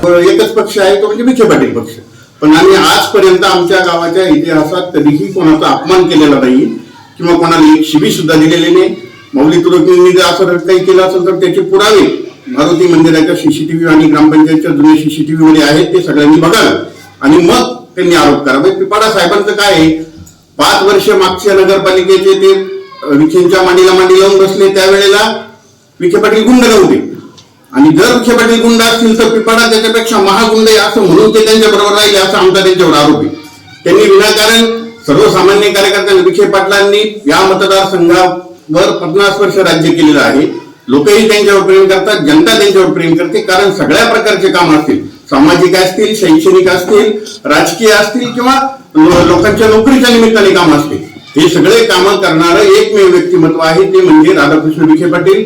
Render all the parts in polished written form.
एकच पक्ष आहे तो म्हणजे विखे पाटील पक्ष. पण आम्ही आजपर्यंत आमच्या गावाच्या इतिहासात कधीही कोणाचा अपमान केलेला नाही किंवा कोणाला एक शिबी सुद्धा दिलेली नाही. मौली तुरकनींनी जर असं काही केलं असेल तर त्याचे पुरावे मारुती मंदिराच्या सीसीटीव्ही आणि ग्रामपंचायतच्या जुन्या सीसीटीव्ही मध्ये आहेत, ते सगळ्यांनी बघावे आणि मग त्यांनी आरोप करावे. पिपाडा साहेबांचं काय आहे, 5 वर्ष मागच्या नगरपालिकेचे ते विखेंच्या मांडीला मांडी लावून बसले, त्यावेळेला विखे पाटील गुंड नव्हते आणि जर विखे पाटील गुंड असतील तर पिपाडा त्याच्यापेक्षा महागुंड आहे असं म्हणून ते त्यांच्या बरोबर राहिले असा आमचा त्यांच्यावर आरोप आहे. त्यांनी विनाकारण सर्वसामान्य कार्यकर्त्यांना विखे पाटलांनी या मतदारसंघावर 50 वर्ष राज्य केलेलं आहे. लोकही त्यांच्यावर प्रेम करतात, जनता त्यांच्यावर प्रेम करते, कारण सगळ्या प्रकारचे काम असतील, सामाजिक असतील, शैक्षणिक असतील, राजकीय असतील किंवा लोकांच्या नोकरीच्या निमित्ताने काम असतील, हे सगळे कामं करणारं एकमेव व्यक्तिमत्व आहे ते म्हणजे राधाकृष्ण विखे पाटील,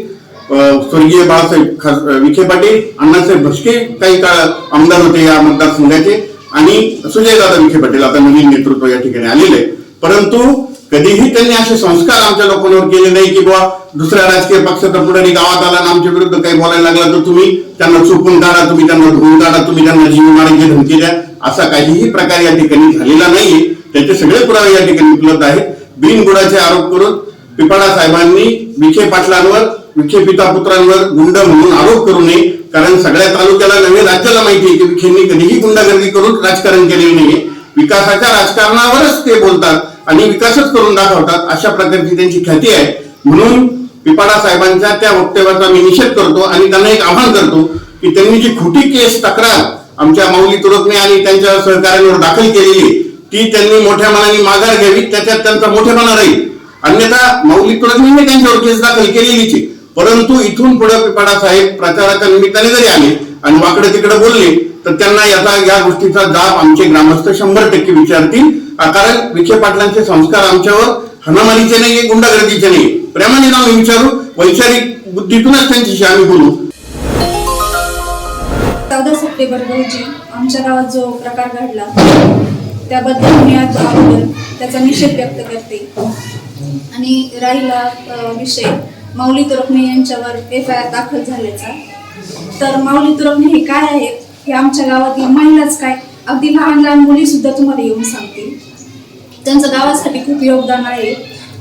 स्वर्गीय बाळासाहेब विखे पाटील, अण्णासाहेब भस्के काही काळ आमदार होते या मतदारसंघाचे, आणि सुजयदादा विखे पाटील आता नवीन नेतृत्व या ठिकाणी आलेले. परंतु कधीही त्यांनी असे संस्कार आमच्या लोकांवर केले नाही की बाबा दुसऱ्या राजकीय पक्षाचा पुढारी गावात आला आणि आमच्या विरुद्ध काही बोलायला लागला तर तुम्ही त्यांना चुकून काढा, तुम्ही त्यांना धुवून काढा, तुम्ही त्यांना जीव मारायची धमकी द्या, असा काहीही प्रकार या ठिकाणी झालेला नाहीये. त्याचे सगळे पुरावे या ठिकाणी उपलब्ध आहेत. बिनबुडाचे आरोप करून पिपाडा साहेबांनी विखे पाटलांवर, विखे पिता पुत्रांवर गुंड म्हणून आरोप करू नये, कारण सगळ्या तालुक्याला नव्हे राज्याला माहिती आहे की विखेंनी कधीही गुंडागर्दी करून राजकारण केलेले नाहीये. विकासाच्या राजकारणावरच ते बोलतात आणि विकासच करून दाखवतात, अशा प्रकारची त्यांची ख्याती आहे. म्हणून पिपाडा साहेबांच्या त्या वक्तव्याचा मी निषेध करतो आणि त्यांना एक आवाहन करतो की त्यांनी जी खोटी केस तक्रार आमच्या मौली तुरकने आणि त्यांच्या सहकार्यांवर दाखल केलेली ती त्यांनी मोठ्या मनाने माघार घ्यावी, त्याच्यात त्यांचा मोठेपणा राहील. अन्यथा मौली तुरकने त्यांच्यावर केस दाखल केलेलीच आहे, परंतु इथून पुढे पिपाडा साहेब प्रचाराच्या निमित्ताने जरी आले आणि वाकडे तिकडे बोलले तर त्यांना या गोष्टीचा जाब आमचे ग्रामस्थ 100% विचारतील, कारण विखे पाटलांचे संस्कार आमच्यावर हनामारीचे नाहीये, गुंडागर्दीचे नाही. प्रेमाने आम्ही विचारू, वैचारिक बुद्धीतूनच त्यांच्याशी आम्ही बोलू. 14 सप्टेंबर रोजी आमच्या गावात जो प्रकार घडला त्याबद्दल मी आज त्याचा निषेध व्यक्त करते. आणि राहिला विषय मौली तुरकने यांच्यावर FIR दाखल झाल्याचा, तर मौली तुरकने हे काय आहेत हे आमच्या गावातील महिलाच काय, अगदी लहान लहान मुली सुद्धा तुम्हाला येऊन सांगतील. त्यांचं गावासाठी खूप योगदान आहे.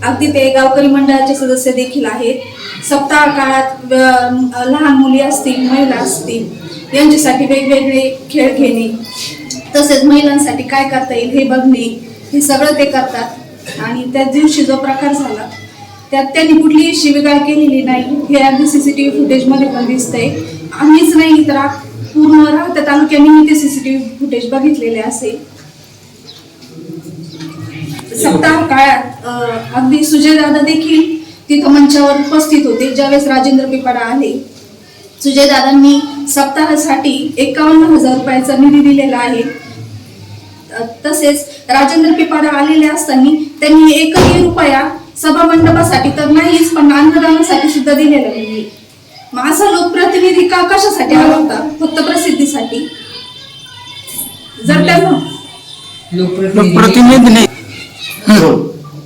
अगदी ते गावकरी मंडळाचे सदस्य देखील आहेत. सप्ताह काळात लहान मुली असतील, महिला असतील यांच्यासाठी वेगवेगळे खेळ घेणे, तसेच महिलांसाठी काय करता येईल हे बघणे, हे सगळं ते करतात. आणि त्या दिवशी जो प्रकार झाला त्यात त्यांनी कुठलीही शिवीगाळ केलेली नाही, हे अगदी CCTV फुटेजमध्ये पण दिसतंय. आम्हीच नाही तर पूर्ण राहत्या तालुक्याने ते CCTV फुटेज बघितलेले असेल. सप्ताह काळात अगदी सुजयदादा देखील तिथं मंचावर उपस्थित होते ज्यावेळेस राजेंद्र पिपाडा आले. सुजयदादांनी सप्ताहासाठी 51,000 रुपयाचा निधी दिलेला आहे. तसेच राजेंद्र पिपाडा आलेले असताना त्यांनी 1ही रुपया सभा मंडपासाठी तर नाहीच पण अन्नदानासाठी सुद्धा दिलेला नाही. मग असा लोकप्रतिनिधी का कशासाठी आला होता? फक्त प्रसिद्धीसाठी? जर त्यांना लोकप्रतिनिधी नाही,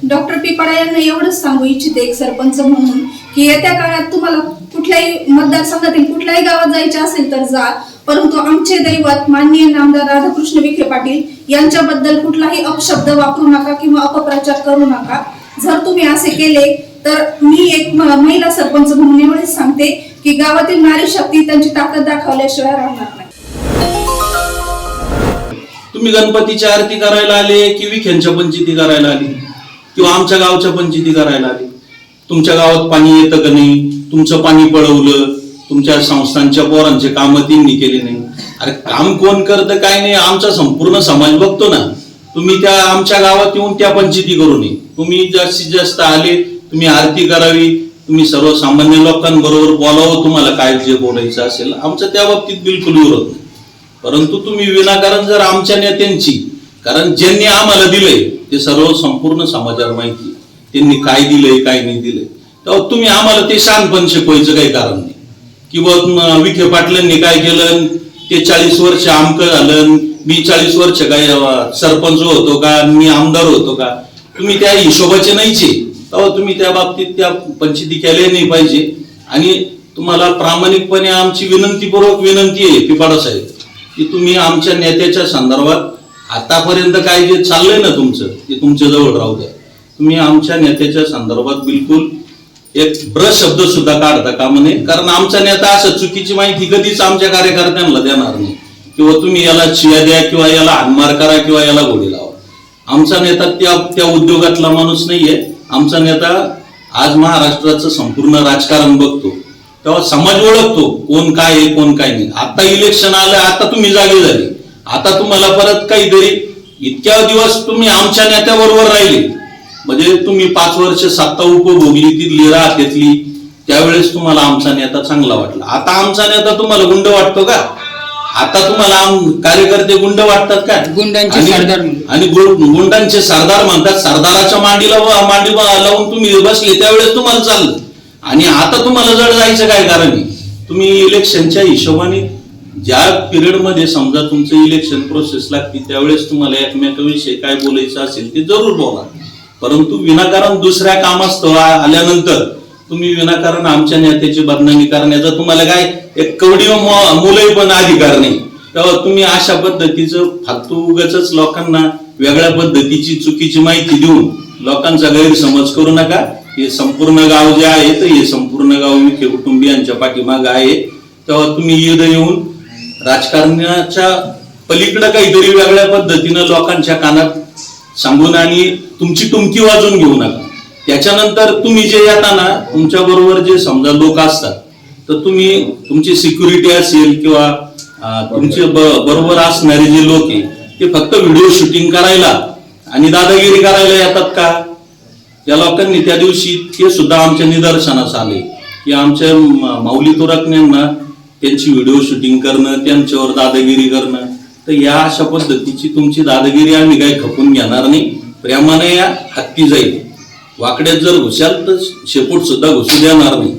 डॉक्टर पिपाडा यांना एवढंच सांगू इच्छिते एक सरपंच म्हणून की येत्या काळात तुम्हाला कुठल्याही मतदारसंघातील कुठल्याही गावात जायचे असेल तर जा, परंतु आमचे दैवत माननीय नामदार राधाकृष्ण विखे पाटील यांच्याबद्दल कुठलाही अपशब्द वापरू नका किंवा अपप्रचार करू नका. जर तुम्ही असे केले तर मी एक महिला सरपंच म्हणून एवढेच सांगते की गावातील नारी शक्ती त्यांची ताकद दाखवल्याशिवाय राहणार नाही. तुम्ही गणपतीची आरती करायला आले की विखेंच्या पंचायती करायला आली किंवा आमच्या गावच्या पंचायती करायला आली? तुमच्या गावात पाणी येतं का नाही? तुमचं पाणी पळवलं, तुमच्या संस्थांच्या पोरांचे कामं त्यांनी केले नाही. अरे काम कोण करतं काय नाही आमचा संपूर्ण समाज बघतो ना. तुम्ही त्या आमच्या गावात येऊन त्या पंचायती करू नये. तुम्ही जास्तीत जास्त आले, तुम्ही आरती करावी, तुम्ही सर्वसामान्य लोकांबरोबर बोलावं, तुम्हाला काय जे बोलायचं असेल, आमचं त्या बाबतीत बिलकुल विरोध नाही. परंतु तुम्ही विनाकारण जर आमच्या नेत्यांची, कारण ज्यांनी आम्हाला दिलंय ते सर्व संपूर्ण समाजाला माहिती, त्यांनी काय दिलंय काय नाही दिलंय, तेव्हा तुम्ही आम्हाला ते शानपण शिकवायचं काही कारण नाही. किंवा विखे पाटलांनी काय केलं, ते 40 वर्ष आमकं झालं, मी 40 वर्ष काय सरपंच होतो का, मी आमदार होतो का, तुम्ही त्या हिशोबाचे नाहीचे, तेव्हा तुम्ही त्या बाबतीत त्या पंचायती केल्या नाही पाहिजे. आणि तुम्हाला प्रामाणिकपणे आमची विनंतीपूर्वक विनंती आहे पिपाडा साहेब की तुम्ही आमच्या नेत्याच्या संदर्भात आतापर्यंत काय जे चाललंय ना तुमचं ते तुमच्या जवळ राहू द्या. तुम्ही आमच्या नेत्याच्या संदर्भात बिलकुल एक ब्रश शब्द सुद्धा काढता कामा नये, कारण आमचा नेता असं चुकीची माहिती कधीच आमच्या कार्यकर्त्यांना देणार नाही, किंवा तुम्ही याला शिव्या द्या किंवा याला हाणमार करा किंवा याला घोडे लावा. आमचा नेता त्या उद्योगातला माणूस नाहीये. आमचा नेता आज महाराष्ट्राचं संपूर्ण राजकारण बघतो, तेव्हा समाज ओळखतो कोण काय आहे कोण काय नाही. आता इलेक्शन आलं, आता तुम्ही जागे झाले, आता तुम्हाला परत काहीतरी इतक्या दिवस तुम्ही आमच्या नेत्याबरोबर राहिले, म्हणजे तुम्ही 5 वर्ष सत्ता उपभोगली, ती राहतेतली, त्यावेळेस तुम्हाला आमचा नेता चांगला वाटला. आता आमचा नेता तुम्हाला गुंड वाटतो का? आता तुम्हाला कार्यकर्ते गुंड वाटतात का? गुंडांचे सरदार आणि गुंडांचे सरदार म्हणतात. सरदाराच्या मांडी लावून तुम्ही बसले त्यावेळेस तुम्हाला चाललं, आणि आता तुम्हाला जड जायचं काय कारण आहे? तुम्ही इलेक्शनच्या हिशोबाने ज्या पिरियडमध्ये समजा तुमचं इलेक्शन प्रोसेस लागते त्यावेळेस तुम्हाला एकमेकांविषयी काय बोलायचं असेल ते जरूर बोला, परंतु विनाकारण दुसऱ्या कामास्तव आल्यानंतर तुम्ही विनाकारण आमच्या नेत्याची बदनामी करण्याचा तुम्हाला काय एक कवडी मुलंही पण अधिकार नाही. तेव्हा तुम्ही अशा पद्धतीचं फालतू उगाच लोकांना वेगळ्या पद्धतीची चुकीची माहिती देऊन लोकांचा गैरसमज करू नका. हे संपूर्ण गाव जे आहे तर हे संपूर्ण गाव विखे कुटुंबियांच्या पाठीमागं आहे. तेव्हा तुम्ही येऊन राजकारणाच्या पलीकडे काहीतरी वेगळ्या पद्धतीनं लोकांच्या कानात सांगून आणि तुमची टुमकी वाजवून घेऊ नका. त्याच्यानंतर तुम्ही जे येताना तुमच्या बरोबर जे समजा लोक असतात तर तुम्ही तुमची सिक्युरिटी असेल किंवा तुमचे बरोबर असणारे जे लोक आहे ते फक्त व्हिडिओ शूटिंग करायला आणि दादागिरी करायला येतात का? या लोकांनी त्या दिवशी ते सुद्धा आमच्या निदर्शनास आले की आमच्या माऊली तुराकण्यांना त्यांची व्हिडिओ शूटिंग करणं, त्यांच्यावर दादागिरी करणं. तर या अशा पद्धतीची तुमची दादागिरी आम्ही काही खपून घेणार नाही. प्रेमाने या हत्ती जाईल. वाकड्यात जर घुसाल तर शेपूट सुद्धा घुसू देणार नाही.